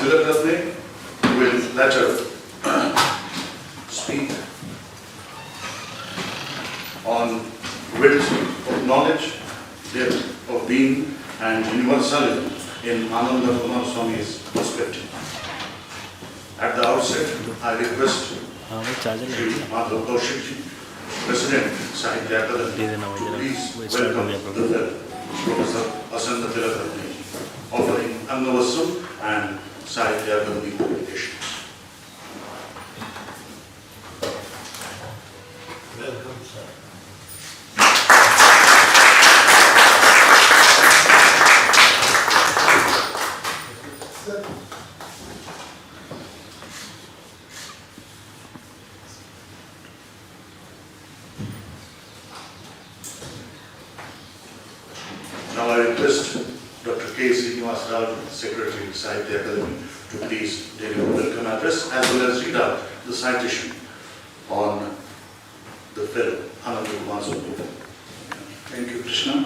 Tilakratne will later speak on width of knowledge, depth of being, and universalism in Ananda Coomaraswamy's perspective. At the outset, I request Sri Madhav Kaushikji, President, Sahitya Akademi, to please welcome the fellow, Professor Asanga Tilakratne, offering Annavasam and Sahitya Akademi publications. Welcome, sir. Now I request Dr. K. Srinivasarao, Secretary, Sahitya Akademi, to please deliver a welcome address as well as read out the citation on the fellow, Ananda Coomaraswamy. Thank you, Krishna.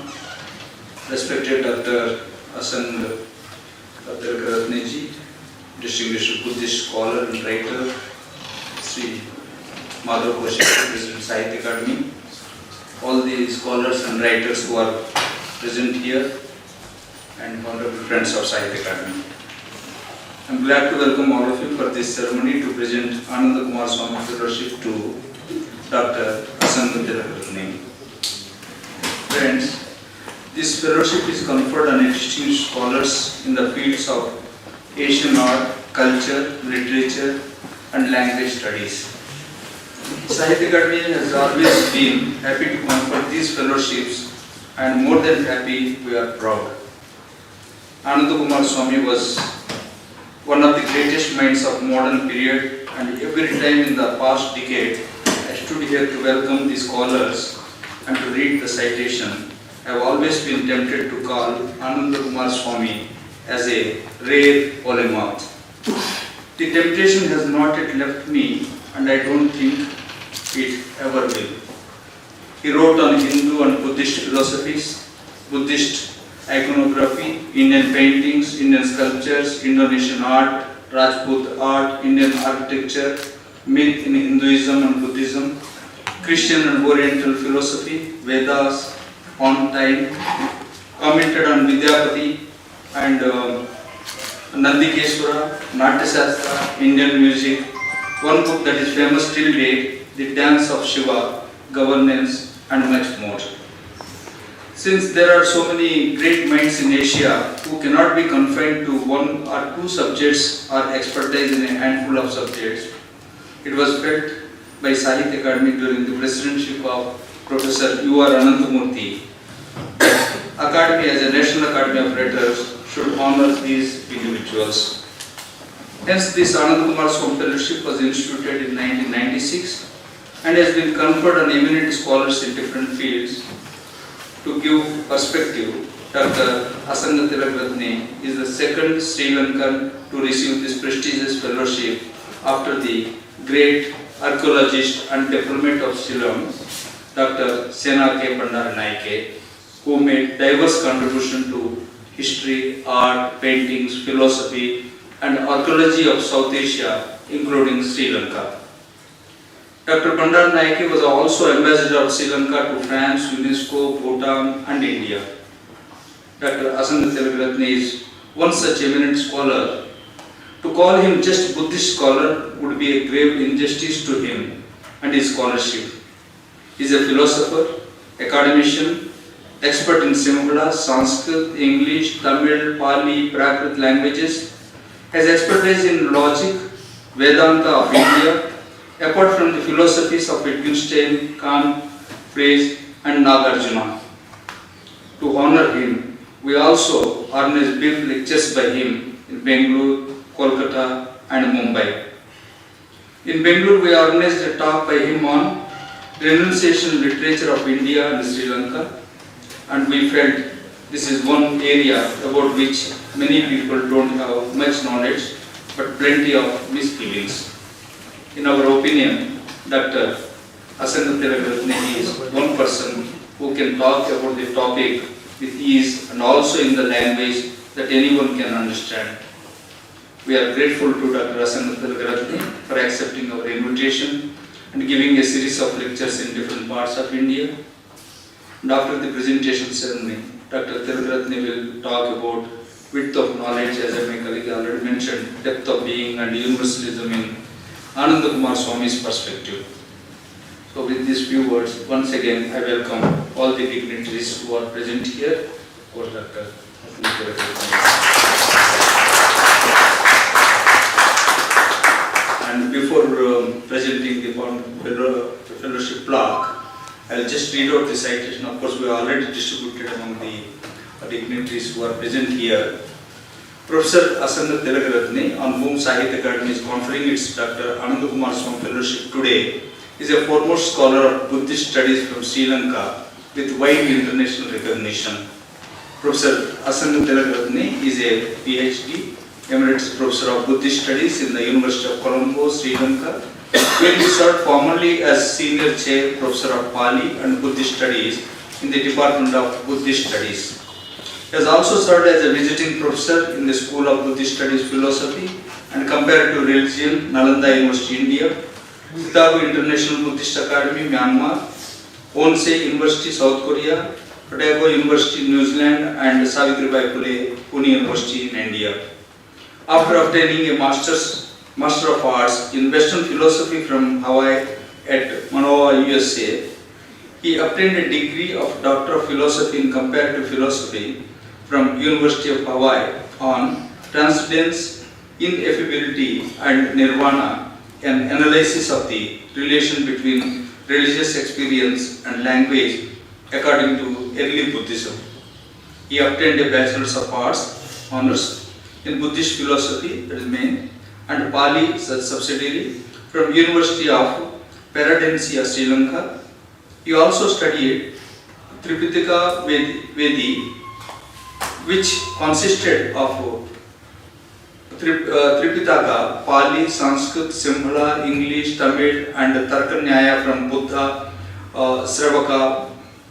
Respected Dr. Asanga Tilakratne ji, distinguished Buddhist scholar and writer, Sri Madhav Kaushikji, President, Sahitya Akademi, all the scholars and writers who are present here, and honorable friends of Sahitya Akademi. I am glad to welcome all of you for this ceremony to present Ananda Coomaraswamy Fellowship to Dr. Asanga Tilakratne. Friends, this fellowship is conferred on distinguished scholars in the fields of Asian art, culture, literature, and language studies. Sahitya Akademi has always been happy to confer these fellowships, and more than happy, we are proud. Ananda Coomaraswamy was one of the greatest minds of modern period, and every time in the past decade, I stood here to welcome the scholars and to read the citation. I have always been tempted to call Ananda Coomaraswamy as a rare polymath. The temptation has not yet left me, and I don't think it ever will. He wrote on Hindu and Buddhist philosophies, Buddhist iconography, Indian paintings, Indian sculptures, Indonesian art, Rajput art, Indian architecture, myth in Hinduism and Buddhism, Christian and Oriental philosophy, Vedas, on time, commented on Vidyapati and Nandikeshwara, Natyasastra, Indian music, one book that is famous till date, The Dance of Shiva, Governance, and much more. Since there are so many great minds in Asia who cannot be confined to one or two subjects or expertise in a handful of subjects, it was felt by Sahitya Akademi during the presidency of Professor U.R. Ananthamurthy that Academy as a National Academy of Letters should honor these individuals. Hence, this Ananda Coomaraswamy Fellowship was instituted in 1996 and has been conferred on eminent scholars in different fields. To give perspective, Dr. Asanga Tilakratne is the second SriLankan to receive this prestigious fellowship after the great archaeologist and diplomat of Ceylon, Dr. Sena K. Bandaranaike, who made diverse contribution to history, art, paintings, philosophy, and archaeology of South Asia, including Sri Lanka. Dr. Bandaranaike was also ambassador of Sri Lanka to France, UNESCO, Bhutan, and India. Dr. Asanga Tilakratne is one such eminent scholar. To call him just Buddhist scholar would be a grave injustice to him and his scholarship. He is a philosopher, academician, expert in Sinhala, Sanskrit, English, Tamil, Pali, Prakrit languages, has expertise in logic, Vedanta of India, apart from the philosophies of Wittgenstein, Kant, Frege, and Nagarjuna. To honor him, we also organize brief lectures by him in Bangalore, Kolkata, and Mumbai. In Bangalore, we organized a talk by him on renunciation literature of India and Sri Lanka, and we felt this is one area about which many people don't have much knowledge, but plenty of misgivings. In our opinion, Dr. Asanga Tilakratne is one person who can talk about the topic with ease and also in the language that anyone can understand. We are grateful to Dr. Asanga Tilakratne for accepting our invitation and giving a series of lectures in different parts of India. And after the presentation ceremony, Dr. Tilakratne will talk about width of knowledge, as my colleague already mentioned, depth of being and universalism in Ananda Coomaraswamy's perspective. So with these few words, once again I welcome all the dignitaries who are present here. For Dr. And before presenting the fellowship plaque, I'll just read out the citation. Of course, we are already distributed among the dignitaries who are present here. Professor Asanga Tilakratne, on whom Sahitya Akademi is conferring its Dr. Ananda Coomaraswamy Fellowship today, is a foremost scholar of Buddhist studies from Sri Lanka with wide international recognition. Professor Asanga Tilakratne is a PhD, Emeritus Professor of Buddhist Studies in the University of Colombo, Sri Lanka, where he served formerly as Senior Chair Professor of Pali and Buddhist Studies in the Department of Buddhist Studies. He has also served as a visiting professor in the School of Buddhist Studies Philosophy and Comparative Religion, Nalanda University, India, Chicago International Buddhist Academy, Myanmar, Onsei University, South Korea, Otago University, New Zealand, and Savitribai Phule, Pune University in India. After obtaining a Master of Arts in Western Philosophy from Hawaii at Manoa, USA, he obtained a degree of Doctor of Philosophy in Comparative Philosophy from University of Hawaii on Transcendence, Ineffability and Nirvana, an analysis of the relation between religious experience and language according to early Buddhism. He obtained a Bachelor's of Arts Honours in Buddhist Philosophy, that is main, and Pali subsidiary from University of Paradensia, Sri Lanka. He also studied Tripitaka Vedi, which consisted of Tripitaka, Pali, Sanskrit, Sinhala, English, Tamil, and Tarkanyaya from Buddha Sravaka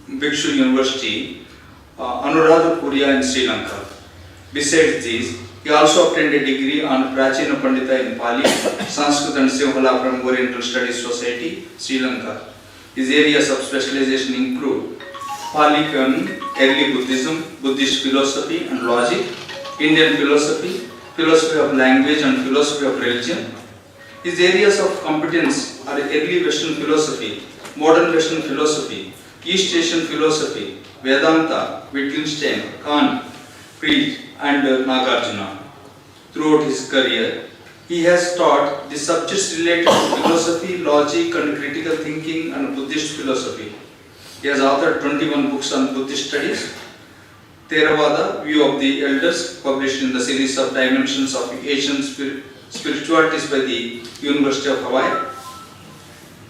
Bhikshu University, Anuradhapura in Sri Lanka. Besides this, he also obtained a degree on Prachina Pandita in Pali, Sanskrit and Sinhala from Oriental Studies Society, Sri Lanka. His areas of specialization include Pali Canon, early Buddhism, Buddhist philosophy and logic, Indian philosophy, philosophy of language and philosophy of religion. His areas of competence are early Western philosophy, modern Western philosophy, East Asian philosophy, Vedanta, Wittgenstein, Kant, Freud and Nagarjuna. Throughout his career, he has taught the subjects related to philosophy, logic and critical thinking and Buddhist philosophy. He has authored 21 books on Buddhist studies. Theravada, View of the Elders, published in the series of Dimensions of Asian Spiritualities by the University of Hawaii,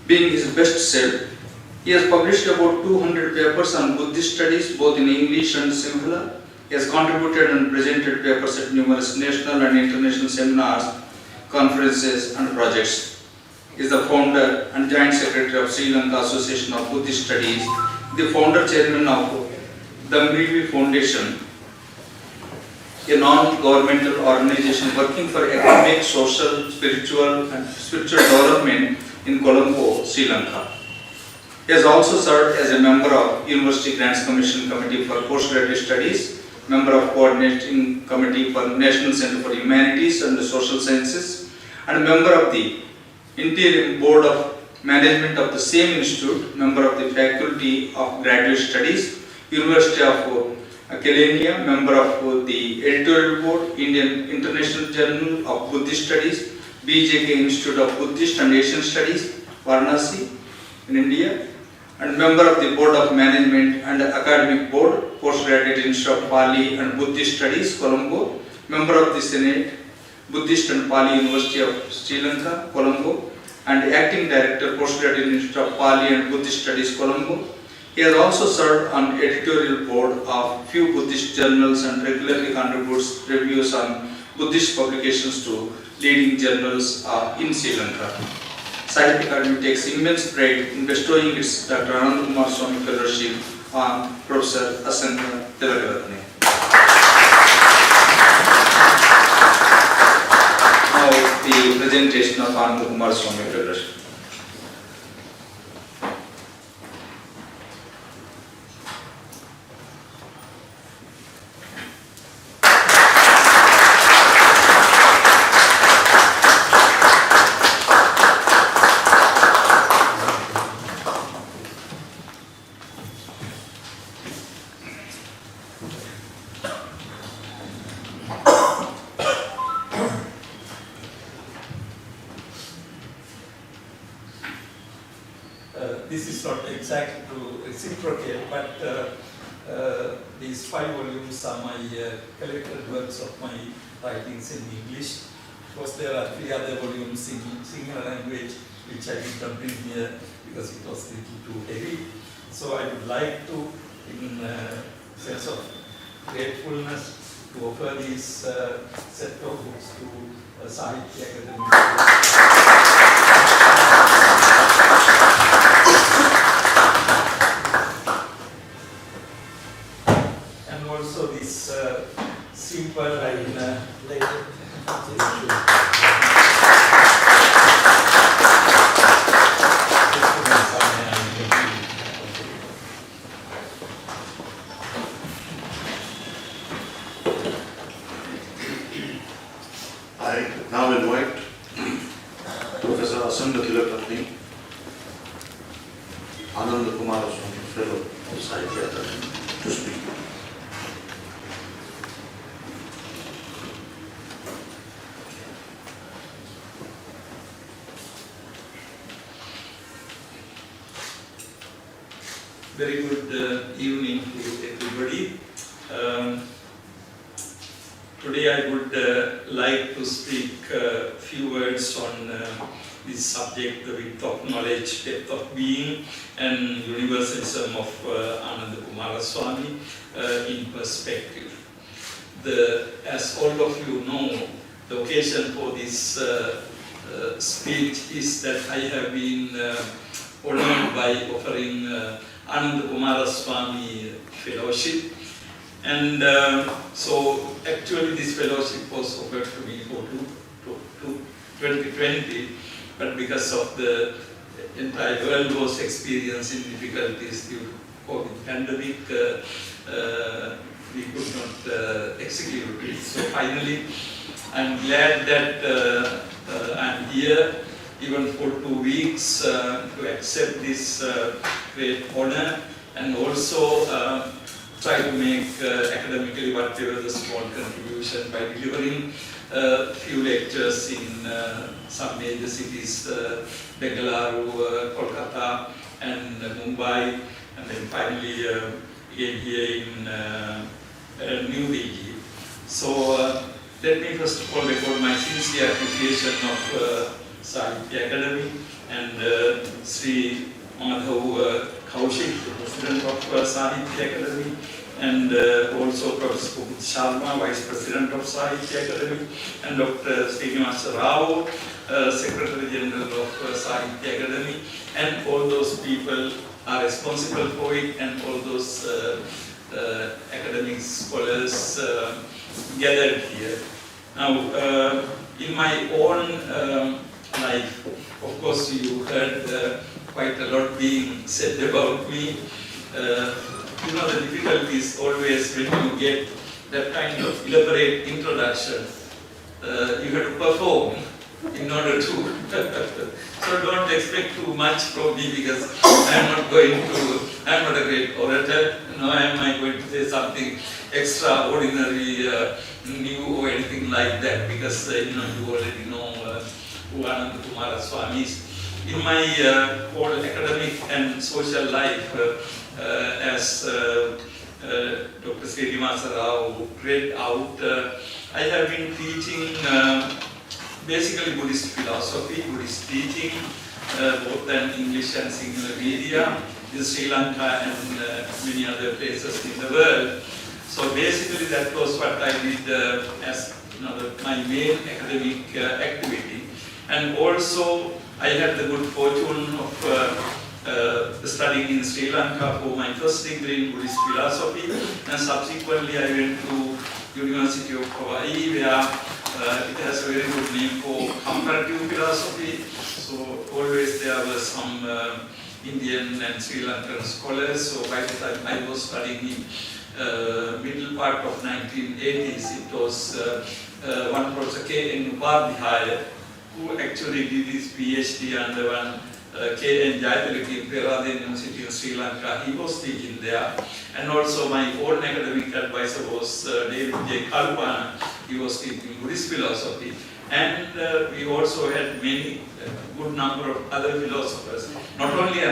being his best seller. He has published about 200 papers on Buddhist studies both in English and Sinhala. He has contributed and presented papers at numerous national and international seminars, conferences and projects. He is the founder and joint secretary of Sri Lanka Association of Buddhist Studies, the founder chairman of Damrivi Foundation, a non-governmental organization working for economic, social, spiritual development in Colombo, Sri Lanka. He has also served as a member of University Grants Commission Committee for Postgraduate Studies, member of Coordinating Committee for National Center for Humanities and Social Sciences, and member of the Interim Board of Management of the same institute, member of the Faculty of Graduate Studies, University of Kelania, member of the Editorial Board, Indian International Journal of Buddhist Studies, BJK Institute of Buddhist and Asian Studies, Varanasi in India, and member of the Board of Management and Academic Board, Postgraduate Institute of Pali and Buddhist Studies, Colombo, member of the Senate, Buddhist and Pali University of Sri Lanka, Colombo, and Acting Director, Postgraduate Institute of Pali and Buddhist Studies, Colombo. He has also served on editorial board of few Buddhist journals and regularly contributes reviews on Buddhist publications to leading journals in Sri Lanka. Sahitya Akademi takes immense pride in bestowing its Dr. Ananda Coomaraswamy Fellowship on Professor Asanga Tilakratne. presentation of Ananda Coomaraswamy Fellowship. This is not exact to reciprocate, but these 5 volumes are my collected works of my writings in English. Of course, there are 3 other volumes in single language which I did not bring here because it was a little too heavy. So I would like to, in sense of gratefulness, to offer these set of books to Sahitya Akademi. And also this simple and later. I now invite Professor Asanga Tilakratne, Ananda Coomaraswamy Fellow of Sahitya Akademi, to speak. Very good evening to everybody. Today I would like to speak a few words on this subject, the width of knowledge, depth of being, and Universalism of Ananda Coomaraswamy in perspective. As all of you know, the occasion for this speech is that I have been honored by offering Ananda Coomaraswamy Fellowship. And so actually this fellowship was offered to me for 2020, but because of the entire world was experiencing difficulties due to COVID pandemic, we could not execute it. So finally, I'm glad that I'm here even for 2 weeks to accept this great honor, and also try to make academically whatever the small contribution by delivering a few lectures in some major cities, Bengaluru, Kolkata, and Mumbai, and then finally again here in New Delhi. So let me first of all record my sincere appreciation of Sahitya Akademi and Sri Madhav Kaushik, the President of Sahitya Akademi, and also Professor Sharma, Vice President of Sahitya Akademi, and Dr. Srinivasa Rao, Secretary General of Sahitya Akademi, and all those people are responsible for it, and all those academic scholars gathered here. Now, in my own life, of course, you heard quite a lot being said about me. You know, the difficulty is always when you get that kind of elaborate introduction, you have to perform in order to. So don't expect too much from me, because I'm not a great orator. No, am I going to say something extraordinary, new or anything like that, because you already know who Ananda Coomaraswamy is. In my whole academic and social life, as Dr. Srinivasa Rao read out, I have been teaching basically Buddhist philosophy, Buddhist teaching, both in English and singular media, in Sri Lanka and many other places in the world. So basically that was what I did as my main academic activity. And also I had the good fortune of studying in Sri Lanka for my first degree in Buddhist philosophy, and subsequently I went to University of Hawaii, where it has a very good name for comparative philosophy. So always there were some Indian and Sri Lankan scholars. So by the time I was studying in middle part of 1980s, it was one Professor K.N. Upadhyaya who actually did his PhD under one K.N. Jayatilleke in Peradeniya University in Sri Lanka. He was teaching there. And also my own academic advisor was David J. Kalpana. He was teaching Buddhist philosophy. And we also had many, good number of other philosophers, not only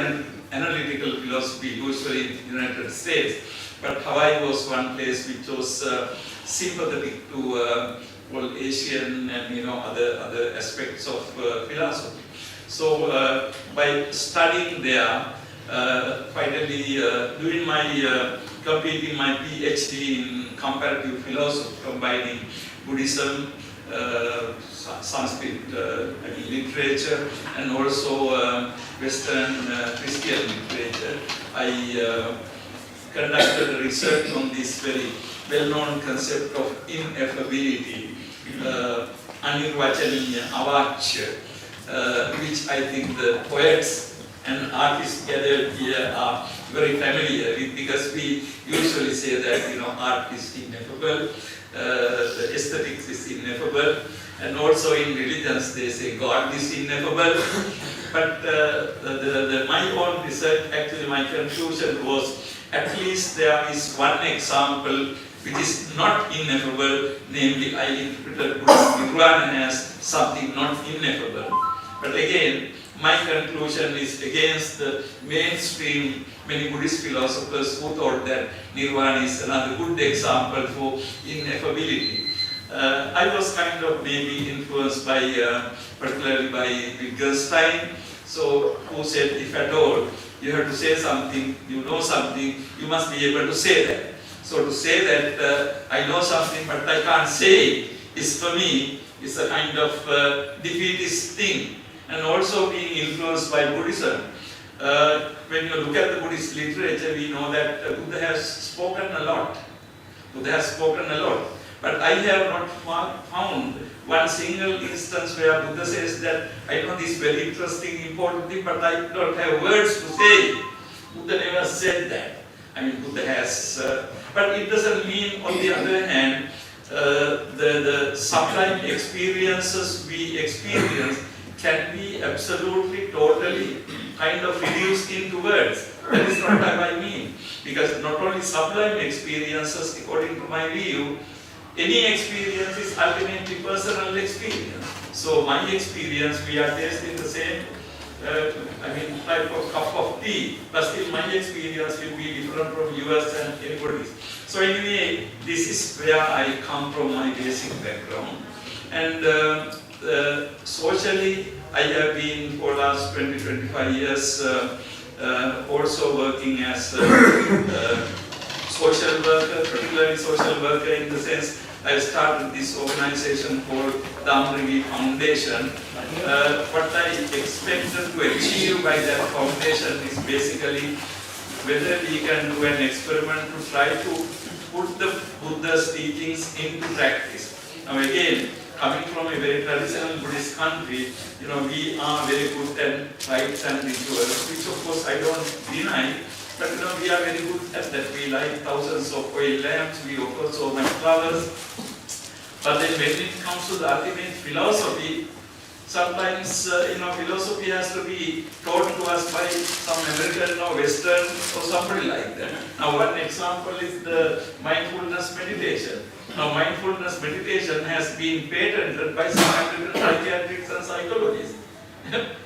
analytical philosophy, usually in the United States, but Hawaii was one place which was sympathetic to all Asian and other aspects of philosophy. So by studying there, finally doing my completing my PhD in comparative philosophy, combining Buddhism, Sanskrit literature, and also Western Christian literature, I conducted research on this very well-known concept of ineffability, Anirvachaniya, Avachya, which I think the poets and artists gathered here are very familiar with, because we usually say that art is ineffable, the aesthetics is ineffable, and also in religions they say God is ineffable. But my own research, actually my conclusion was, at least there is one example which is not ineffable, namely I interpreted Buddhist Nirvana as something not ineffable. But again, my conclusion is against the mainstream many Buddhist philosophers who thought that Nirvana is another good example for ineffability. I was kind of maybe influenced by, particularly by Wittgenstein, so who said, if at all you have to say something, you know something, you must be able to say that. So to say that I know something but I can't say it is, for me, is a kind of defeatist thing. And also being influenced by Buddhism. When you look at the Buddhist literature, we know that Buddha has spoken a lot. Buddha has spoken a lot. But I have not found one single instance where Buddha says that I know this very interesting, important thing, but I don't have words to say. Buddha never said that. I mean, Buddha has, but it doesn't mean, on the other hand, the sublime experiences we experience can be absolutely, totally kind of reduced into words. That is not what I mean. Because not only sublime experiences, according to my view, any experience is ultimately personal experience. So my experience, we are tasting the same, type of cup of tea, but still my experience will be different from yours and anybody's. So anyway, this is where I come from, my basic background. And socially, I have been for the last 20-25 years also working as a social worker, particularly social worker in the sense I started this organization called the Amrivi Foundation. What I expected to achieve by that foundation is basically whether we can do an experiment to try to put the Buddha's teachings into practice. Now again, coming from a very traditional Buddhist country, we are very good at rites and rituals, which of course I don't deny, but we are very good at that. We light thousands of oil lamps, we offer so much flowers. But then when it comes to the ultimate philosophy, sometimes philosophy has to be taught to us by some American or Western or somebody like that. Now one example is the mindfulness meditation. Now mindfulness meditation has been patented by some American psychiatrists and psychologists.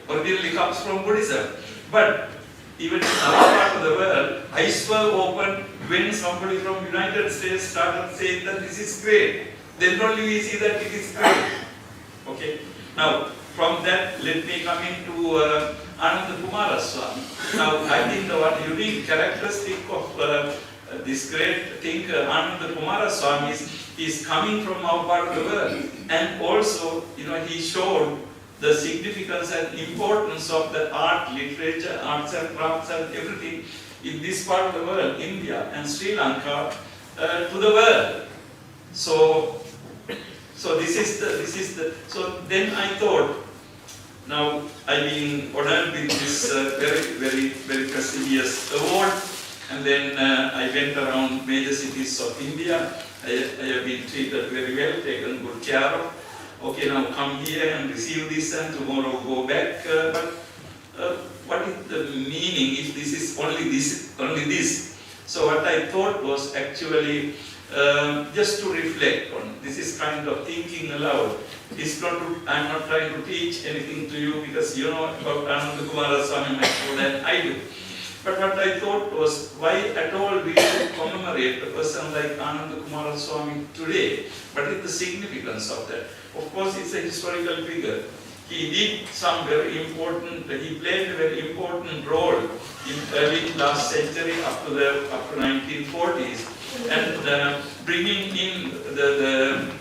Originally comes from Buddhism. But even in our part of the world, eyes were opened when somebody from United States started saying that this is great. Then only we see that it is great. Okay. Now, from that, let me come into Ananda Coomaraswamy. Now, I think the one unique characteristic of this great thinker, Ananda Coomaraswamy, is coming from our part of the world. And also, he showed the significance and importance of the art, literature, arts and crafts and everything in this part of the world, India and Sri Lanka, to the world. So So this is the, so then I thought, now I've been honored with this very prestigious award, and then I went around major cities of India. I have been treated very well, taken good care of. Okay, now come here and receive this, and tomorrow go back. But what is the meaning if this is only this? So what I thought was actually just to reflect on. This is kind of thinking aloud. It's not to, I'm not trying to teach anything to you because you know about Ananda Coomaraswamy much more than I do. But what I thought was, why at all we should commemorate a person like Ananda Coomaraswamy today? What is the significance of that? Of course, it's a historical figure. He did some very important, he played a very important role in early last century up to 1940s, and bringing in the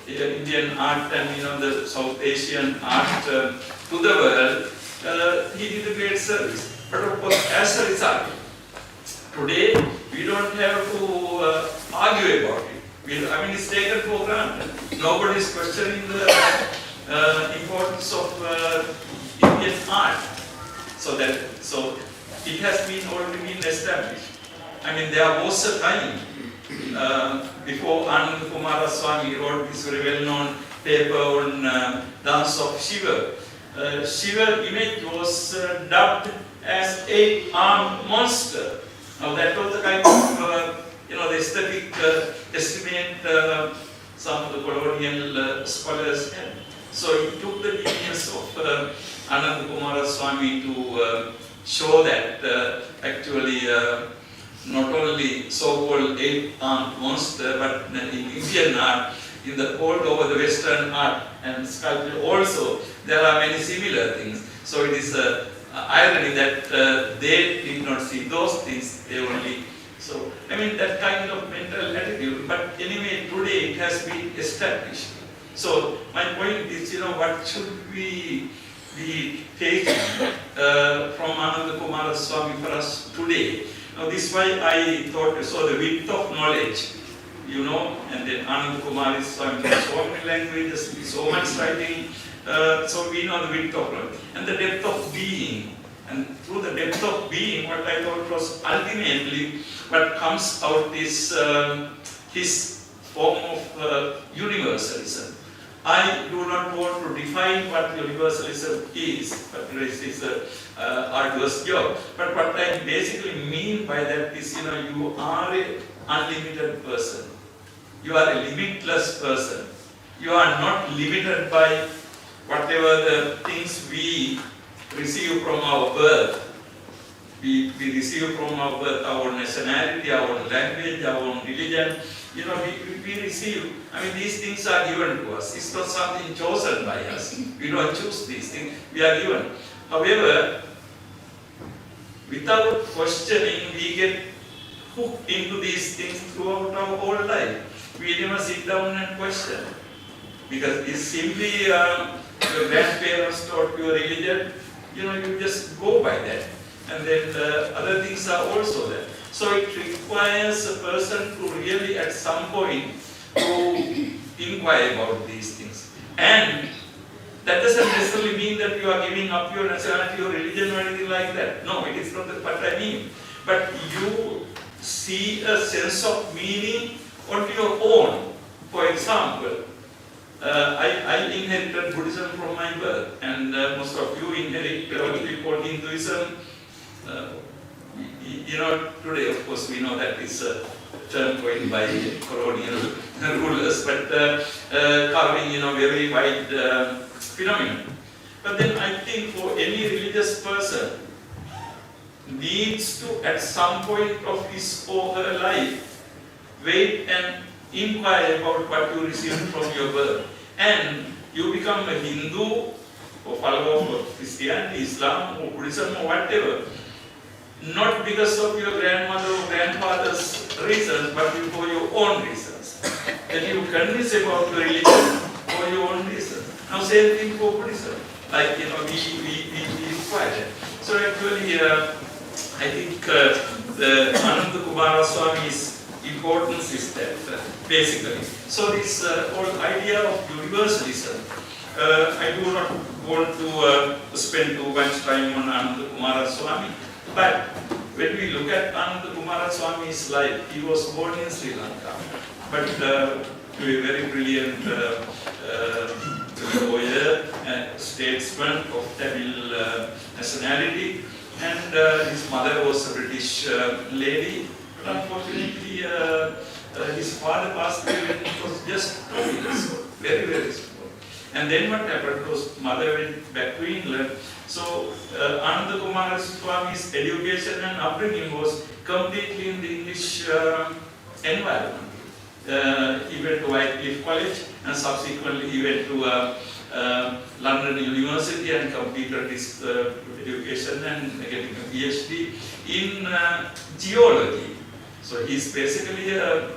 Indian art and the South Asian art to the world. He did a great service. But of course, as a result, today we don't have to argue about it. I mean, it's taken for granted. Nobody is questioning the importance of Indian art. So it has been already been established. I mean, there was a time before Ananda Coomaraswamy wrote this very well-known paper on dance of Shiva. Shiva image was dubbed as eight-armed monster. Now that was the kind of the aesthetic estimate some of the colonial scholars had. So it took the genius of Ananda Coomaraswamy to show that actually not only so-called eight-armed monster, but in Indian art, in the all over the Western art and sculpture also, there are many similar things. So it is irony that they did not see those things, they only. So, I mean, that kind of mental attitude, but anyway, today it has been established. So, my point is, what should we be taking from Ananda Coomaraswamy for us today? Now, this is why I thought, so the width of knowledge, and then Ananda Coomaraswamy in so many languages, so much writing, so we know the width of knowledge. And the depth of being. And through the depth of being, what I thought was ultimately what comes out is his form of universalism. I do not want to define what universalism is, but it is an arduous job. But what I basically mean by that is, you are an unlimited person. You are a limitless person. You are not limited by whatever the things we receive from our birth. We receive from our birth our nationality, our language, our religion. We receive. I mean, these things are given to us. It's not something chosen by us. We don't choose these things. We are given. However, without questioning, we get hooked into these things throughout our whole life. We never sit down and question. Because it's simply your grandparents taught you a religion, you just go by that. And then other things are also there. So it requires a person to really at some point to inquire about these things. And that doesn't necessarily mean that you are giving up your nationality or religion or anything like that. No, it is not what I mean. But you see a sense of meaning on your own. For example, I inherited Buddhism from my birth, and most of you inherit what we call Hinduism. Today, of course, we know that is a term coined by colonial rulers, but covering very wide phenomenon. But then I think for any religious person needs to, at some point of his or her life, wait and inquire about what you received from your birth. And you become a Hindu or follower of Christianity, Islam or Buddhism or whatever, not because of your grandmother or grandfather's reasons, but for your own reasons. That you convince about your religion for your own reasons. Now same thing for Buddhism. Like, we require that. So actually, I think the Ananda Coomaraswamy's importance is that, basically. So this whole idea of universalism, I do not want to spend too much time on Ananda Coomaraswamy, but when we look at Ananda Coomaraswamy's life, he was born in Sri Lanka, but to a very brilliant lawyer and statesman of Tamil nationality, and his mother was a British lady. But unfortunately, his father passed away when he was just 2 years old, very, very small. And then what happened was mother went back to England. So Ananda Coomaraswamy's education and upbringing was completely in the English environment. He went to Wycliffe College and subsequently he went to London University and completed his education and getting a PhD in geology. So he's basically a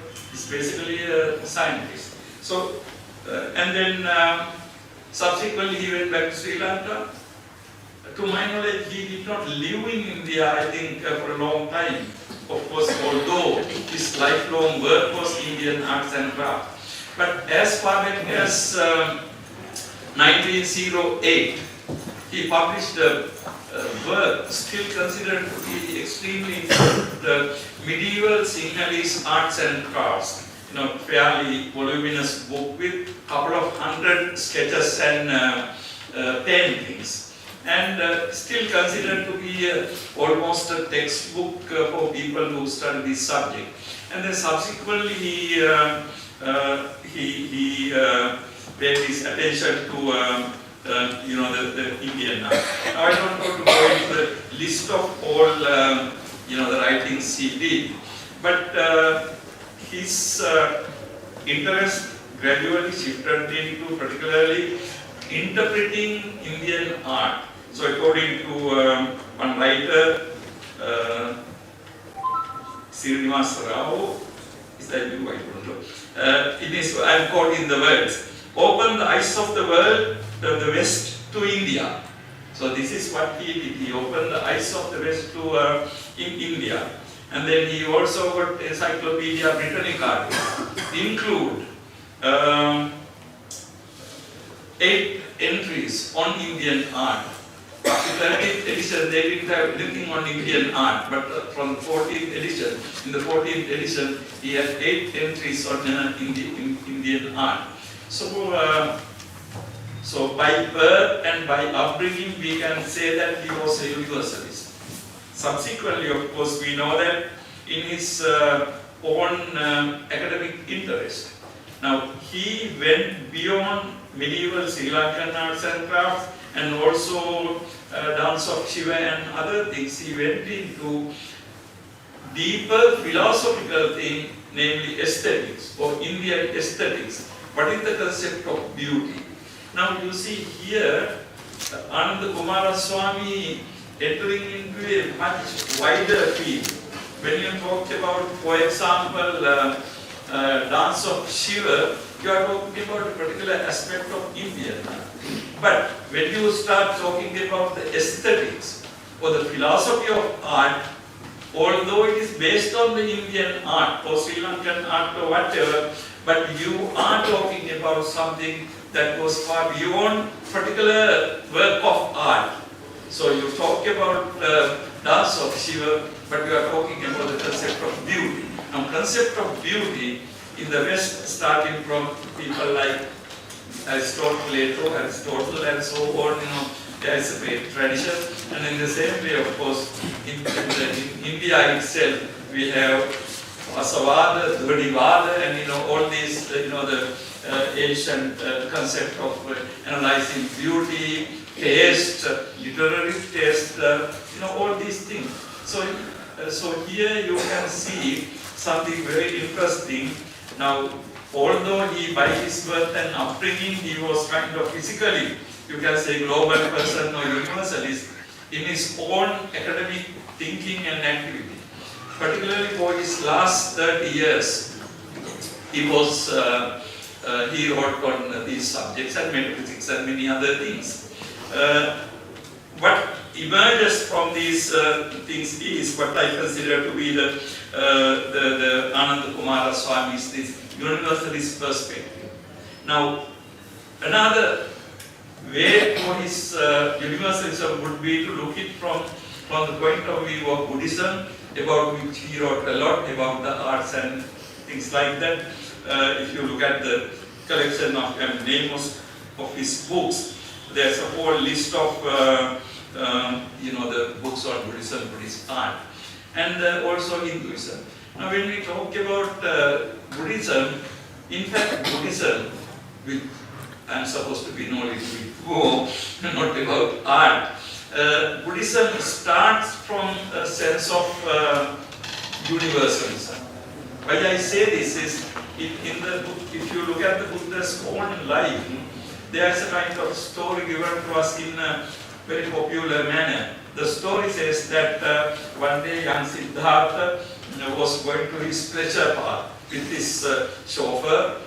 scientist. So and then subsequently he went back to Sri Lanka. To my knowledge, he did not live in India, I think, for a long time. Of course, although his lifelong work was Indian arts and crafts. But as far back as 1908, he published a work still considered to be extremely important, the Medieval Sinhalese Arts and Crafts. Fairly voluminous book with a couple of hundred sketches and paintings. And still considered to be almost a textbook for people who study this subject. And then subsequently he paid his attention to the Indian art. Now I don't want to go into the list of all the writings he did, but his interest gradually shifted into particularly interpreting Indian art. So according to one writer, Srinivasa Rao, is that you? I don't know. I am quoting the words, open the eyes of the world from the west to India. So this is what he did. He opened the eyes of the west to in India. And then he also got Encyclopedia Britannica include 8 entries on Indian art. In the 13th edition, they didn't have anything on Indian art, but from the 14th edition, in the 14th edition, he had 8 entries on Indian art. So, so by birth and by upbringing, we can say that he was a universalist. Subsequently, of course, we know that in his own academic interest. Now, he went beyond medieval Sri Lankan arts and crafts and also dance of Shiva and other things. He went into deeper philosophical thing, namely aesthetics or Indian aesthetics. What is the concept of beauty? Now you see here, Ananda Coomaraswamy entering into a much wider field. When you talk about, for example, dance of Shiva, you are talking about a particular aspect of Indian art. But when you start talking about the aesthetics or the philosophy of art, although it is based on the Indian art or Sri Lankan art or whatever, but you are talking about something that goes far beyond particular work of art. So you talk about dance of Shiva, but you are talking about the concept of beauty. Now, concept of beauty in the West, starting from people like Aristotle and so on, there is a great tradition. And in the same way, of course, in India itself, we have Asavada, Dvadivada, and all these, the ancient concept of analyzing beauty, taste, literary taste, all these things. So here you can see something very interesting. Now, although he, by his birth and upbringing, he was kind of physically, you can say, global person or universalist, in his own academic thinking and activity. Particularly for his last 30 years, he wrote on these subjects and metaphysics and many other things. What emerges from these things is what I consider to be the the Ananda Coomaraswamy's this universalist perspective. Now, another way for his universalism would be to look it from the point of view of Buddhism, about which he wrote a lot about the arts and things like that. If you look at the collection of names of his books, there's a whole list of the books on Buddhism, Buddhist art, and also Hinduism. Now, when we talk about Buddhism, in fact, Buddhism, which I'm supposed to be know a little bit more, not about art. Buddhism starts from a sense of universalism. Why I say this is, in the book, if you look at the Buddha's own life, there's a kind of story given to us in a very popular manner. The story says that one day young Siddhartha was going to his pleasure park with his chauffeur,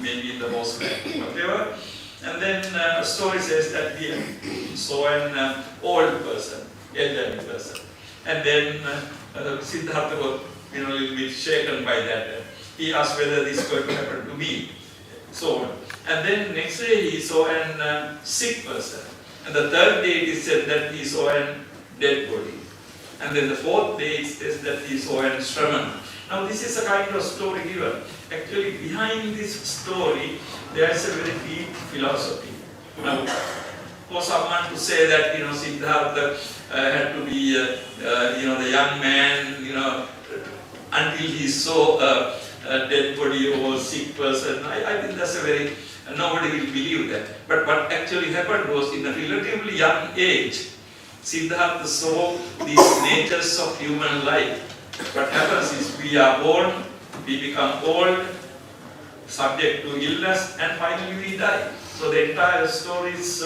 maybe in the mosque, whatever. And then the story says that he saw an old person, elderly person. And then Siddhartha was a little bit shaken by that. He asked whether this is going to happen to me. So on. And then next day he saw a sick person. And the third day it is said that he saw a dead body. And then the fourth day it says that he saw a shaman. Now this is a kind of story given. Actually behind this story there is a very deep philosophy. Now for someone to say that Siddhartha had to be the young man until he saw a dead body or a sick person, I think that's a very, nobody will believe that. But what actually happened was, in a relatively young age, Siddhartha saw these natures of human life. What happens is we are born, we become old, subject to illness, and finally we die. So the entire story is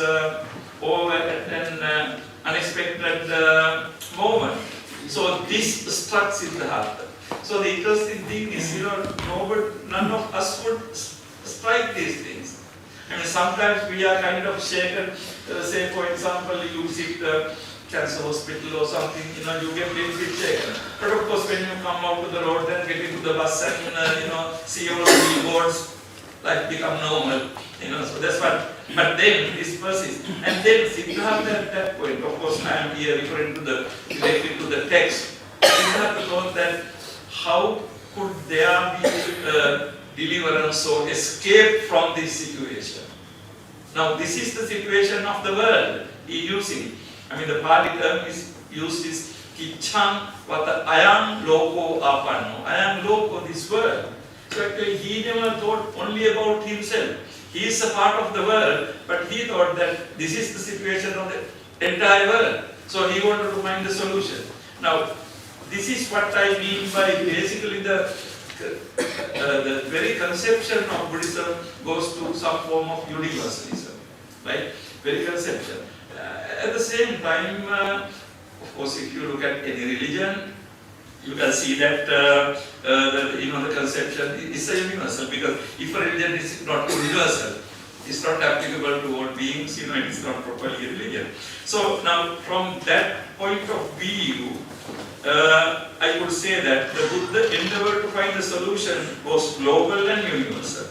over at an unexpected moment. So this struck Siddhartha. So the interesting thing is, none of us would strike these things. I mean, sometimes we are kind of shaken. Say, for example, you visit a cancer hospital or something, you get a little bit shaken. But of course, when you come out to the road and get into the bus and, see all the billboards, life become normal. So that's what. But then this persists. And then Siddhartha at that point, of course, I am here referring directly to the text. Siddhartha thought that how could there be deliverance or escape from this situation? Now, this is the situation of the world he using. I mean, the Pali term is used is Kicham Vata Ayam Loko Apanno. I am Loko, this world. So actually, he never thought only about himself. He is a part of the world, but he thought that this is the situation of the entire world. So he wanted to find the solution. Now, this is what I mean by basically the very conception of Buddhism goes to some form of universalism, right? Very conception. At the same time, of course, if you look at any religion, you can see that the conception is a universal, because if a religion is not universal, it's not applicable to all beings, it is not properly a religion. So now, from that point of view, I would say that the Buddha endeavor to find a solution was global and universal.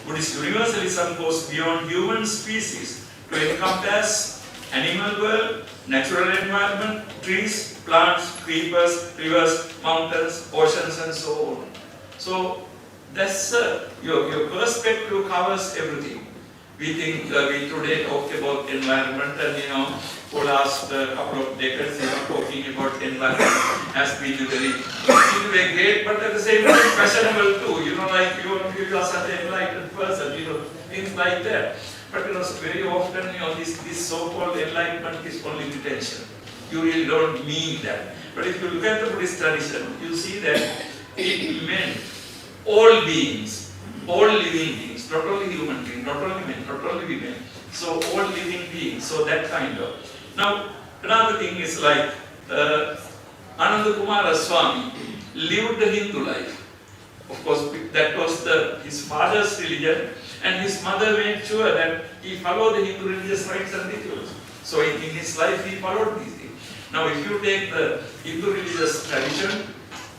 Buddhist universalism goes beyond human species to encompass animal world, natural environment, trees, plants, creepers, rivers, mountains, oceans, and so on. So that's your perspective covers everything. We think we today talk about environment, and for last couple of decades, talking about environment has been very great, but at the same time fashionable too. Like you are such an enlightened person, things like that. But very often, this so-called enlightenment is only intention. You really don't mean that. But if you look at the Buddhist tradition, you see that it meant all beings, all living beings, not only human beings, not only men, not only women. So all living beings. So that kind of. Now, another thing is like Ananda Coomaraswamy lived the Hindu life. Of course, that was his father's religion, and his mother made sure that he followed the Hindu religious rites and rituals. So in his life, he followed these things. Now, if you take the Hindu religious tradition,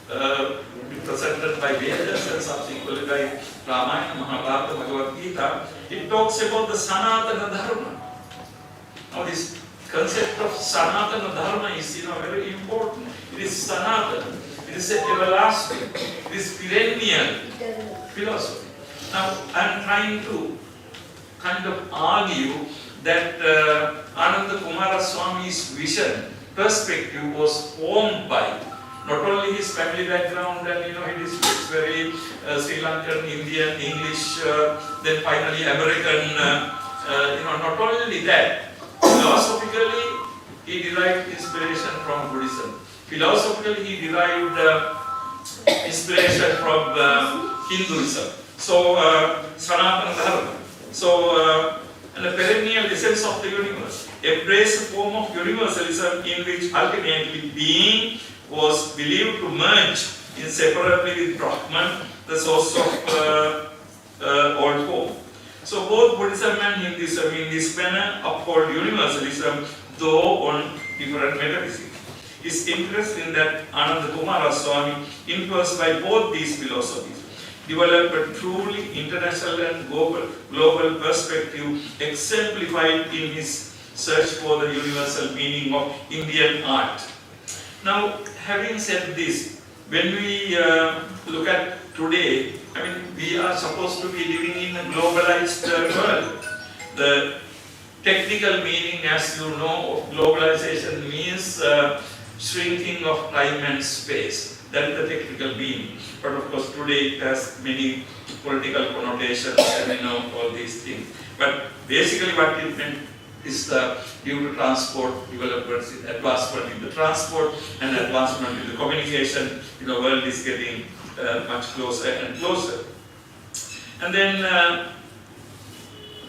presented by Vedas and subsequently by Ramayana, Mahabharata, Bhagavad Gita, it talks about the Sanatana Dharma. Now this concept of Sanatana Dharma is very important. It is Sanatana, it is everlasting, it is perennial philosophy. Now I am trying to kind of argue that Ananda Coomaraswamy's vision, perspective was formed by not only his family background and he speaks very SriLankan, Indian, English, then finally American, not only that, philosophically he derived inspiration from Buddhism. Philosophically he derived inspiration from Hinduism. So, Sanatana Dharma. So, and the perennial essence of the universe. Embrace a form of universalism in which ultimately being was believed to merge inseparably with Brahman, the source of all form. So both Buddhism and Hinduism in this manner uphold universalism, though on different metaphysics. His interest in that Ananda Coomaraswamy, influenced by both these philosophies, developed a truly international and global perspective exemplified in his search for the universal meaning of Indian art. Now, having said this, when we look at today, we are supposed to be living in a globalized world. The technical meaning, as you know, of globalization means shrinking of time and space. That is the technical meaning. But of course, today it has many political connotations and all these things. But basically, what it meant is due to transport developments, advancement in the transport and advancement in the communication, the world is getting much closer and closer. And then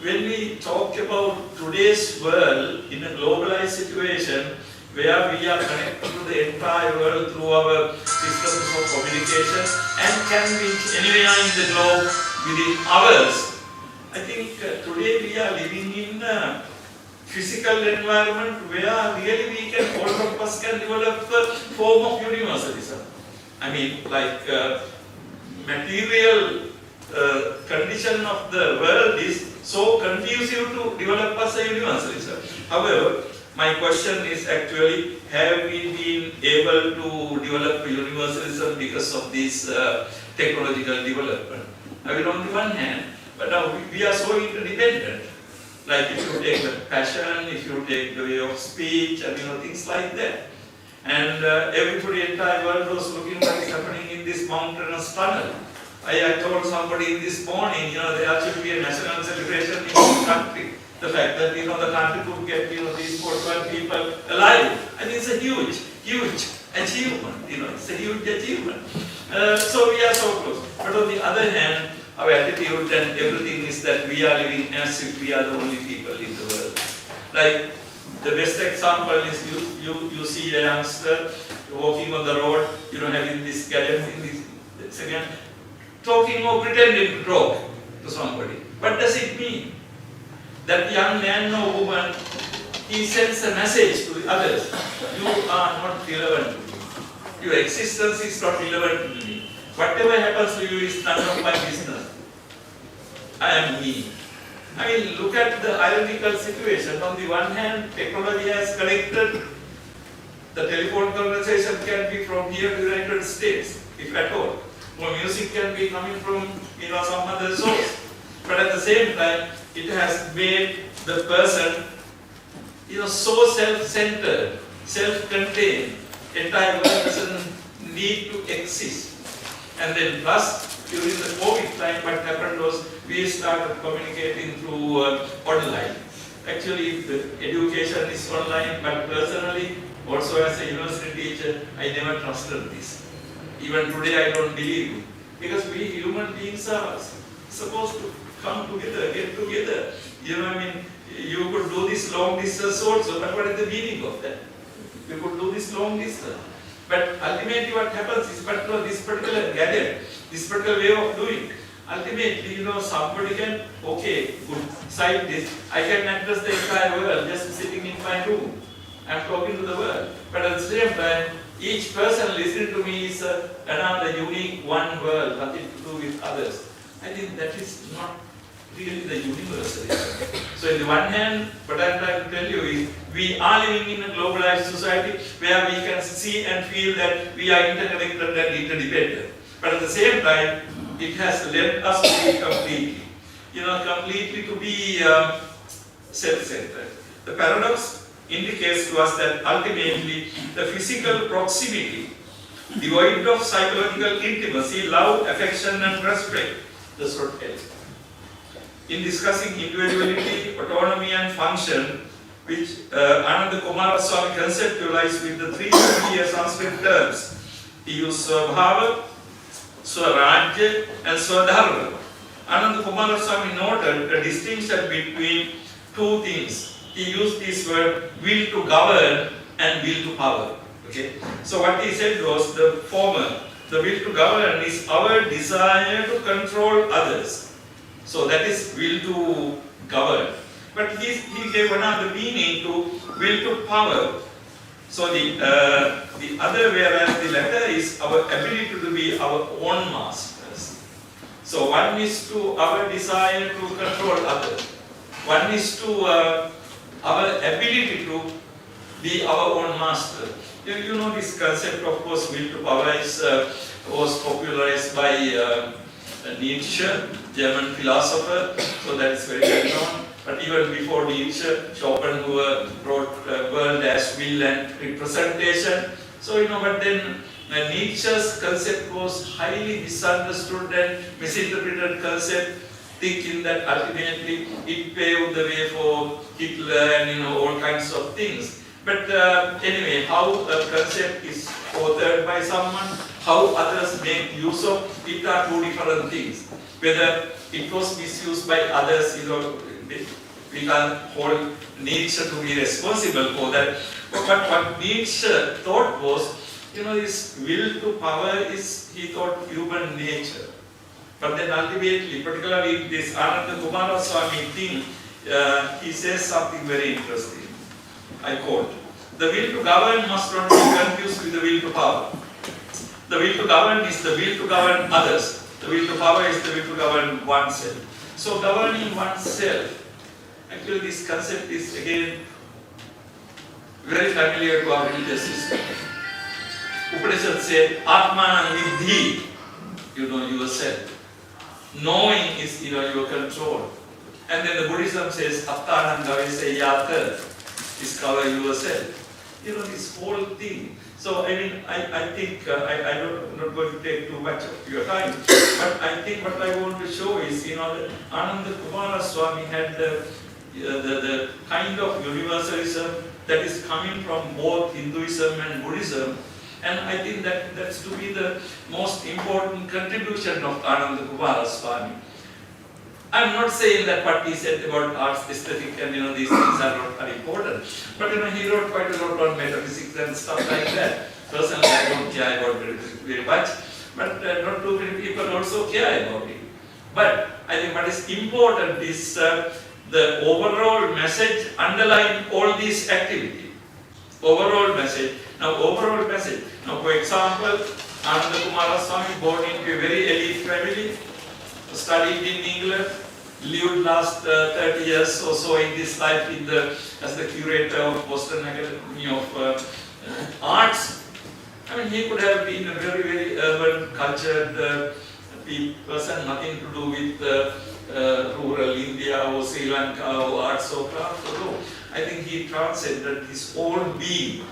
when we talk about today's world in a globalized situation where we are connected to the entire world through our systems of communication and can reach anywhere in the globe within hours, I think today we are living in a physical environment where really we can, all of us can develop a form of universalism. Like material condition of the world is so conducive to develop as a universalism. However, my question is actually, have we been able to develop a universalism because of this technological development? On the one hand, but now we are so interdependent. Like if you take the passion, if you take the way of speech, and things like that. And everybody, entire world was looking what is happening in this mountainous tunnel. I told somebody this morning, there should be a national celebration in this country. The fact that the country could get these 41 people alive. I think it's a huge achievement. It's a huge achievement. So we are so close. But on the other hand, our attitude and everything is that we are living as if we are the only people in the world. Like the best example is you see a youngster walking on the road, having this gadget in this again, talking or pretending to talk to somebody. What does it mean? That young man or woman, he sends a message to the others. You are not relevant to me. Your existence is not relevant to me. Whatever happens to you is none of my business. I am me. Look at the ironical situation. On the one hand, technology has connected. The telephone conversation can be from here to the United States, if at all. Or music can be coming from some other source. But at the same time, it has made the person so self-centered, self-contained. Entire world doesn't need to exist. And then plus, during the COVID time, what happened was we started communicating through online. Actually, the education is online, but personally, also as a university teacher, I never trusted this. Even today, I don't believe it. Because we human beings are supposed to come together, get together. You could do this long distance also, but what is the meaning of that? You could do this long distance. But ultimately what happens is, this particular gadget, this particular way of doing, ultimately, somebody can, okay, good, side this, I can address the entire world just sitting in my room. I'm talking to the world. But at the same time, each person listening to me is another unique one world, nothing to do with others. I think that is not really the universalism. So in the one hand, what I'm trying to tell you is, we are living in a globalized society where we can see and feel that we are interconnected and interdependent. But at the same time, it has led us to be completely to be self-centered. The paradox indicates to us that ultimately the physical proximity, devoid of psychological intimacy, love, affection and respect, does not help. In discussing individuality, autonomy and function, which Ananda Coomaraswamy conceptualized with the three familiar Sanskrit terms, he used Swabhava, Swarajya and Swadharma. Ananda Coomaraswamy noted a distinction between two things. He used this word will to govern and will to power. Okay? So what he said was the former, the will to govern is our desire to control others. So that is will to govern. But he gave another meaning to will to power. So the other, whereas the latter is our ability to be our own masters. So one is to our desire to control others. One is to our ability to be our own master. You know this concept, of course, will to power was popularized by Nietzsche, German philosopher, so that is very well known. But even before Nietzsche, Schopenhauer wrote World as Will and Representation. So but then Nietzsche's concept was highly misunderstood and misinterpreted concept, thinking that ultimately it paved the way for Hitler and all kinds of things. But anyway, how a concept is authored by someone, how others make use of it are two different things. Whether it was misused by others, we can't hold Nietzsche to be responsible for that. But what Nietzsche thought was, this will to power is, he thought, human nature. But then ultimately, particularly this Ananda Coomaraswamy thing, he says something very interesting. I quote, the will to govern must not be confused with the will to power. The will to govern is the will to govern others. The will to power is the will to govern oneself. So governing oneself, actually this concept is again very familiar to our religious system. Upanishad said, Atmanam vidhi, yourself. Knowing is your control. And then the Buddhism says, Attanam gaveseyata, discover yourself. This whole thing. So I think I'm not going to take too much of your time, but I think what I want to show is, that Ananda Coomaraswamy had the kind of universalism that is coming from both Hinduism and Buddhism, and I think that's to be the most important contribution of Ananda Coomaraswamy. I'm not saying that what he said about arts, aesthetic, and these things are not very important. But he wrote quite a lot on metaphysics and stuff like that. Personally, I don't care about metaphysics very much, but not too many people also care about it. But I think what is important is the overall message underlying all these activity. Overall message. Now, for example, Ananda Coomaraswamy born into a very elite family, studied in England, lived last 30 years or so in this life as the curator of Boston Academy of Arts. He could have been a very, very urban, cultured person, nothing to do with rural India or Sri Lanka or arts or craft. Although I think he transcended his own being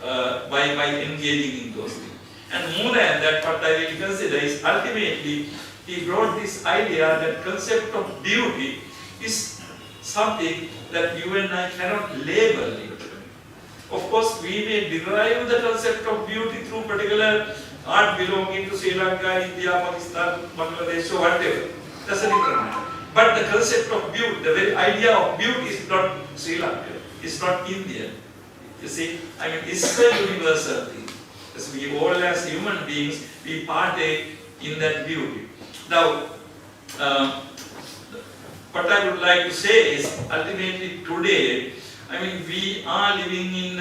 by engaging in those things. And more than that, what I really consider is ultimately he brought this idea that concept of beauty is something that you and I cannot label it. Of course, we may derive the concept of beauty through particular art belonging to Sri Lanka, India, Pakistan, Bangladesh, or whatever. That's a different matter. But the concept of beauty, the very idea of beauty is not Sri Lankan, it's not Indian. You see, it's a universal thing. Because we all as human beings, we partake in that beauty. Now, what I would like to say is, ultimately today, we are living in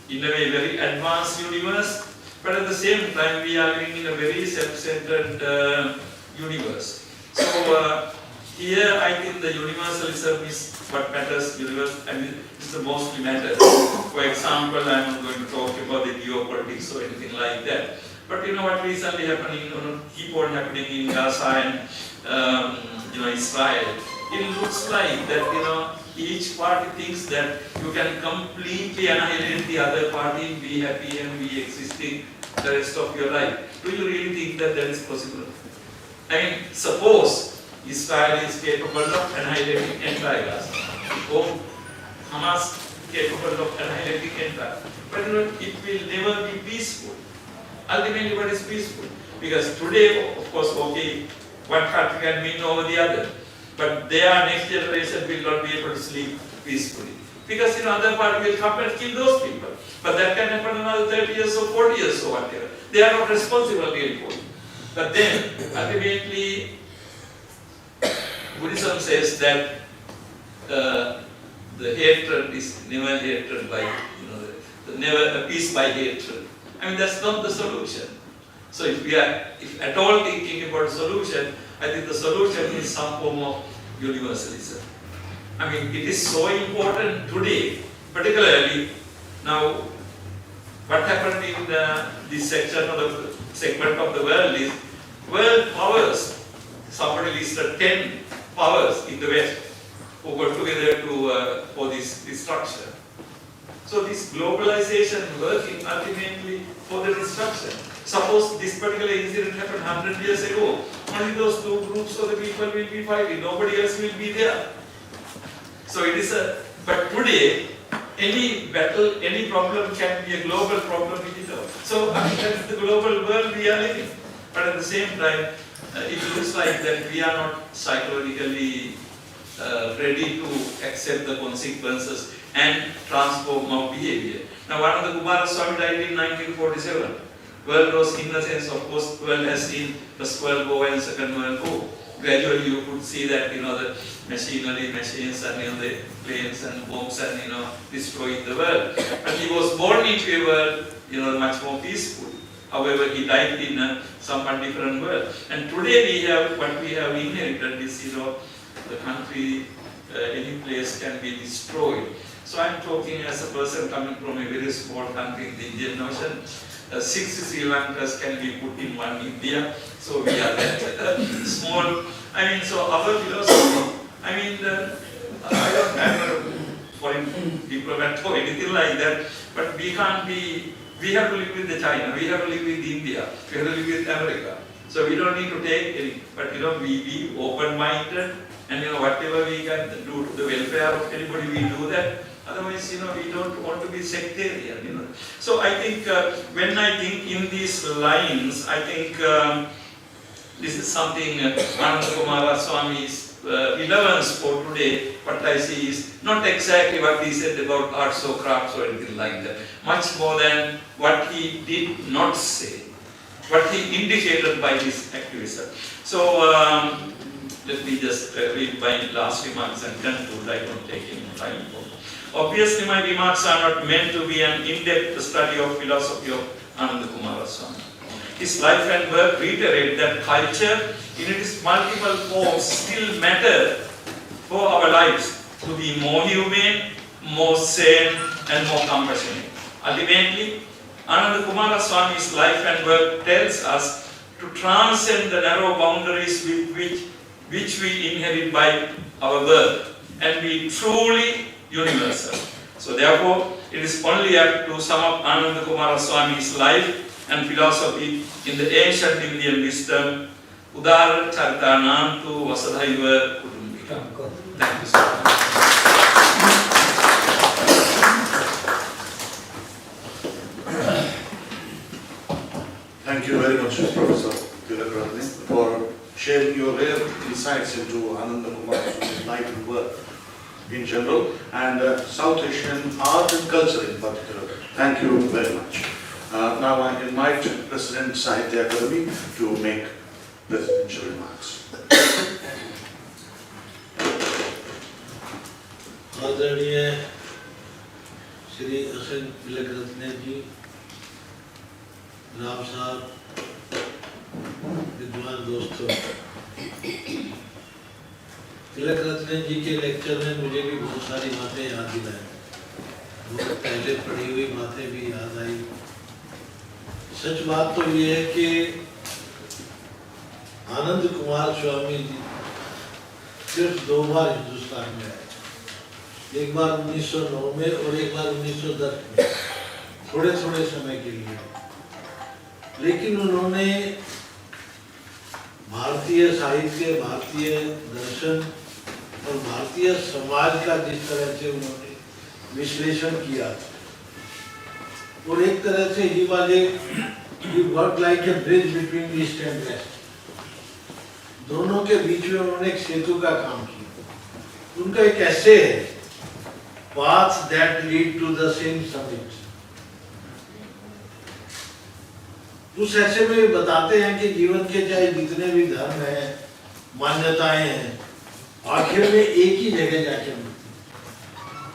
in a way, very advanced universe, but at the same time, we are living in a very self-centered universe. So here, I think the universalism is what matters. It's the most matters. For example, I'm not going to talk about the geopolitics or anything like that. But what recently happening, keep on happening in Gaza and Israel. It looks like that each party thinks that you can completely annihilate the other party, be happy and be existing the rest of your life. Do you really think that that is possible? I mean, suppose Israel is capable of annihilating entire Gaza, or Hamas capable of annihilating entire. But it will never be peaceful. Ultimately, what is peaceful? Because today, of course, okay, one country can win over the other, but their next generation will not be able to sleep peacefully. Because other party will come and kill those people. But that can happen another 30 years or 40 years or whatever. They are not responsible really for it. But then, ultimately, Buddhism says that the hatred is never hatred by, never a peace by hatred. I mean, that's not the solution. So if we are, if at all thinking about a solution, I think the solution is some form of universalism. I mean, it is so important today, particularly now, what happened in this section of the segment of the world is world powers. Somebody listed 10 powers in the West who got together to for this destruction. So this globalization working ultimately for the destruction. Suppose this particular incident happened 100 years ago, only those two groups of the people will be fighting, nobody else will be there. So it is but today, any battle, any problem can be a global problem in itself. So I mean, that is the global world we are living. But at the same time, it looks like that we are not psychologically ready to accept the consequences and transform our behavior. Now, Ananda Coomaraswamy died in 1947. World was, in a sense, of course, world has seen First World War and Second World War. Gradually, you could see that the machinery, machines, and the planes and bombs and destroying the world. But he was born into a world, much more peaceful. However, he died in a somewhat different world. And today we have what we have inherited is the country, any place can be destroyed. So I'm talking as a person coming from a very small country in the Indian Ocean. 6 Sri Lankas can be put in one India. So we are that small. I mean, so our philosophy, I mean, I don't have a foreign diplomat or anything like that, but we can't be, we have to live with China, we have to live with India, we have to live with America. So we don't need to take any, but we be open-minded and whatever we can do to the welfare of anybody, we do that. Otherwise, we don't want to be sectarian, So I think when I think in these lines, I think this is something Ananda Coomaraswamy's relevance for today, what I see is not exactly what he said about arts or crafts or anything like that. Much more than what he did not say, what he indicated by his activism. So let me just read my last remarks and conclude. I don't take any time for. Obviously, my remarks are not meant to be an in-depth study of philosophy of Ananda Coomaraswamy. His life and work reiterate that culture, in its multiple forms, still matter for our lives to be more humane, more sane, and more compassionate. Ultimately, Ananda Coomaraswamy's life and work tells us to transcend the narrow boundaries which we inherit by our birth and be truly universal. So therefore, it is only apt to sum up Ananda Coomaraswamy's life and philosophy in the ancient Indian wisdom, Udara Charitanantu Vasadhaiva Kutumbikam. Thank you so much. Thank you very much, Professor Tilakratne, for sharing your rare insights into Ananda Coomaraswamy's life and work in general, and South Asian art and culture in particular. Thank you very much. Now I invite President Sahitya Akademi to make presidential remarks. आदरणीय श्री असंग तिलकरत्ने जी, राम साहब, विद्वान दोस्तों, तिलकरत्ने जी के lecture में मुझे भी बहुत सारी बातें याद दिलाई, बहुत पहले पढ़ी हुई बातें भी याद आई। सच बात तो ये है कि आनंद कुमार स्वामी जी सिर्फ 2 बार हिंदुस्तान में आए, एक बार 1909 में और एक बार 1910 में, थोड़े थोड़े समय के लिए। लेकिन उन्होंने भारतीय साहित्य, भारतीय दर्शन और भारतीय समाज का जिस तरह से उन्होंने विश्लेषण किया, और एक तरह से ही work like a bridge between east and west, दोनों के बीच में उन्होंने एक सेतु का काम किया। उनका एक ऐसे है, Paths that lead to the same summit। उस ऐसे में बताते हैं कि जीवन के चाहे जितने भी धर्म हैं, मान्यताएं हैं, आखिर में एक ही जगह जाके मिलती।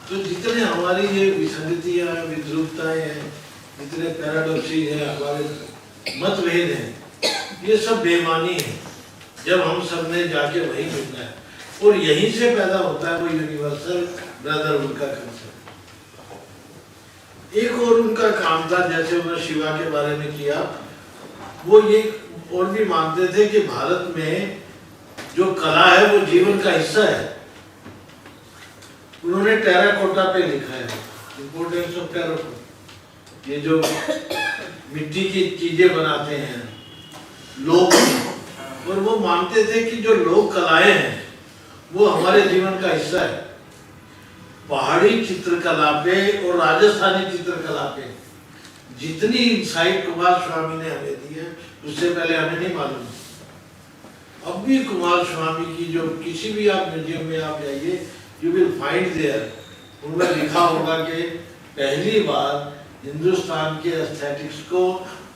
तो जितने हमारी ये विसंगतियां, विद्रूपताएं हैं, जितने पैराडॉक्सिस हैं, हमारे मतभेद हैं, ये सब बेमानी है जब हम सब ने जाके वहीं मिलना है। और यहीं से पैदा होता है वो यूनिवर्सल ब्रदरहुड का कंसेप्ट। एक और उनका काम था, जैसे उन्होंने शिवा के बारे में किया, वो ये और भी मानते थे कि भारत में जो कला है वो जीवन का हिस्सा है। उन्होंने टेराकोटा पे लिखा है, इम्पोर्टेंस ऑफ टेराकोटा। ये जो मिट्टी की चीजें बनाते हैं लोग, और वो मानते थे कि जो लोक कलाएं हैं वो हमारे जीवन का हिस्सा है। पहाड़ी चित्रकला पे और राजस्थानी चित्रकला पे जितनी इंसाइट कुमार स्वामी ने हमें दी है, उससे पहले हमें नहीं मालूम। अब भी कुमार स्वामी की जो किसी भी आप म्यूजियम में आप जाइए, यू विल फाइंड देयर, उनमें लिखा होगा कि पहली बार हिंदुस्तान के एस्थेटिक्स को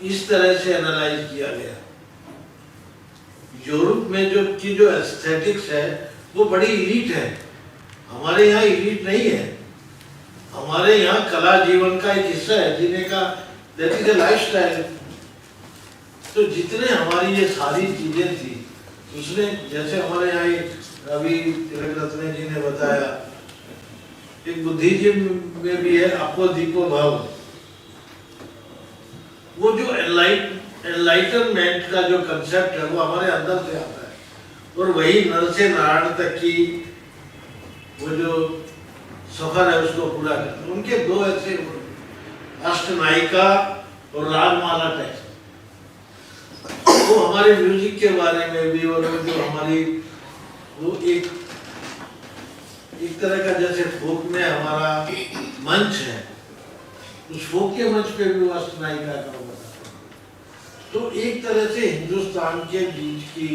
इस तरह से एनालाइज किया गया। यूरोप में जो एस्थेटिक्स है वो बड़ी इलीट है, हमारे यहाँ इलीट नहीं है। हमारे यहाँ कला जीवन का एक हिस्सा है, जीने का, दैट इज ए लाइफस्टाइल। तो जितने हमारी ये सारी चीजें थी, उसने जैसे हमारे यहाँ अभी तिलकरत्ने जी ने बताया, एक बुद्धिज्म में भी है अपो दीपो भाव। वो जो एनलाइटनमेंट का जो कंसेप्ट है वो हमारे अंदर से आता है, और वही नर से नारायण तक की वो जो सफर है उसको पूरा करते। उनके 2 ऐसे अष्टनायिका और रागमाला टेक्स्ट, वो हमारे म्यूजिक के बारे में भी, और जो हमारी वो एक तरह का जैसे फोक में हमारा मंच है, उस फोक के मंच पे भी वो अष्टनायिका का बताते हैं। तो एक तरह से हिंदुस्तान के बीच की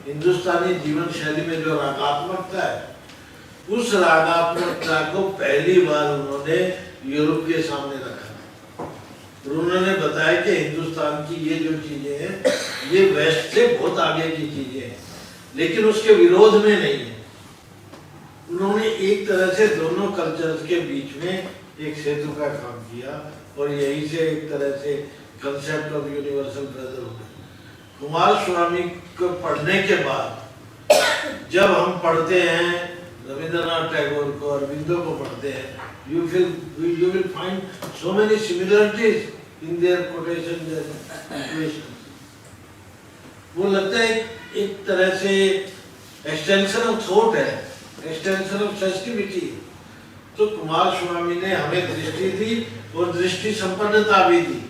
हिंदुस्तानी जीवन शैली में जो रागात्मकता है, उस रागात्मकता को पहली बार उन्होंने यूरोप के सामने रखा। उन्होंने बताया कि हिंदुस्तान की ये जो चीजें हैं ये वेस्ट से बहुत आगे की चीजें हैं, लेकिन उसके विरोध में नहीं है। उन्होंने एक तरह से दोनों कल्चर्स के बीच में एक सेतु का काम किया, और यही से एक तरह से concept of universal brotherhood. Kumar Swami को पढ़ने के बाद जब हम पढ़ते हैं रविंद्रनाथ टैगोर को, अरविंदो को पढ़ते हैं, you will find so many similarities in their quotations and equations। वो लगता है एक तरह से एक्सटेंशन ऑफ थॉट है, एक्सटेंशन ऑफ सेंसिटिविटी। तो कुमार स्वामी ने हमें दृष्टि दी और दृष्टि संपन्नता भी दी।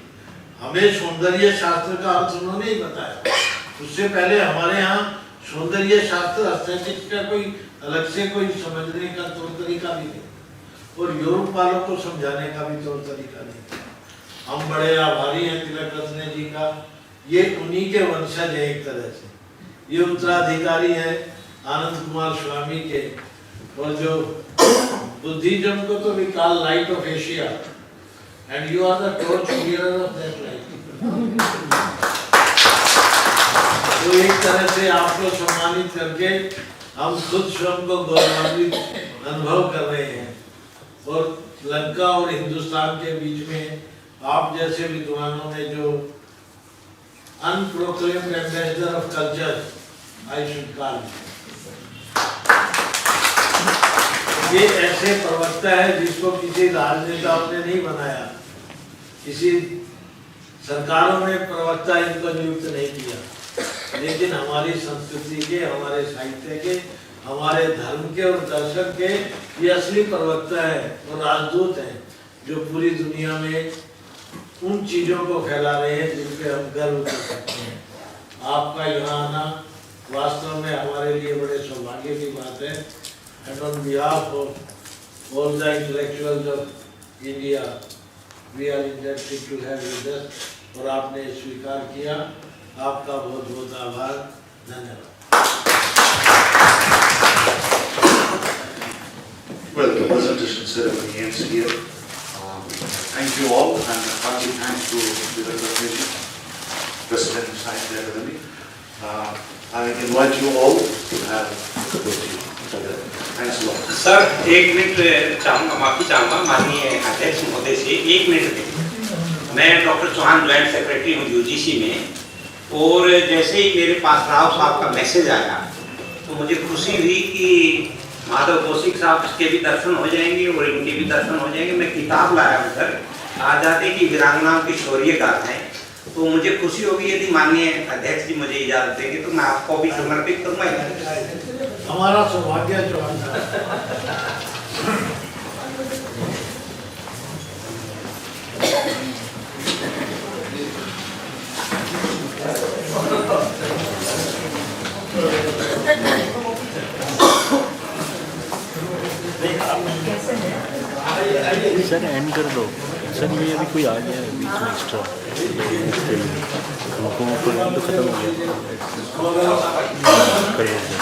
हमें सौंदर्य शास्त्र का अर्थ उन्होंने ही बताया। उससे पहले हमारे यहाँ सौंदर्य शास्त्र, एस्थेटिक्स का कोई अलग से कोई समझने का तौर तरीका भी नहीं, और यूरोप वालों को समझाने का भी तौर तरीका नहीं। हम बड़े आभारी हैं तिलकरत्ने जी का, ये उन्हीं के वंशज हैं एक तरह से। ये उत्तराधिकारी हैं आनंद कुमार स्वामी के, और जो बुद्धिज्म को तो we call light of Asia, and you are the torch bearer of that light. तो एक तरह से आपको सम्मानित करके हम खुद स्वयं को गौरवान्वित अनुभव कर रहे हैं। और लंका और हिंदुस्तान के बीच में आप जैसे विद्वानों ने जो unproclaimed ambassador of culture I should call, ये ऐसे प्रवक्ता है जिसको किसी राजनेताओं ने नहीं बनाया, किसी सरकारों ने प्रवक्ता इनको नियुक्त नहीं किया, लेकिन हमारी संस्कृति के, हमारे साहित्य के, हमारे धर्म के और दर्शन के ये असली प्रवक्ता है और राजदूत हैं जो पूरी दुनिया में उन चीजों को फैला रहे हैं जिन पे हम गर्व कर सकते हैं। आपका यहाँ आना वास्तव में हमारे लिए बड़े सौभाग्य की बात है। And on behalf of all the intellectuals of India we are interested to have with us, और आपने स्वीकार किया, आपका बहुत बहुत आभार, धन्यवाद। Well, the presentation ceremony ends here. Thank you all, and hearty thanks to the Universalism, President of Sahitya Akademi. I invite you all to have a cup of tea together. Thanks a lot. Sir, एक minute चाहूँगा, माफी चाहूँगा माननीय अध्यक्ष महोदय से, एक minute दें। मैं डॉक्टर चौहान ज्वाइंट सेक्रेटरी हूँ यूजीसी में, और जैसे ही मेरे पास राव साहब का मैसेज आया तो मुझे खुशी हुई कि माधव कौशिक साहब के भी दर्शन हो जाएंगे और इनके भी दर्शन हो जाएंगे। मैं किताब लाया हूँ सर, आज़ादी की वीरांगनाओं की शौर्य गाथाएं, तो मुझे खुशी होगी यदि माननीय अध्यक्ष जी मुझे इजाजत देंगे तो मैं आपको भी समर्पित करूँगा। हमारा सौभाग्य चौहान साहब। सर एंड कर दो सर, ये अभी कोई आ गया है बीच में एक्स्ट्रा, इसके लिए हमको प्रोग्राम तो खत्म हो गया। करिए सर।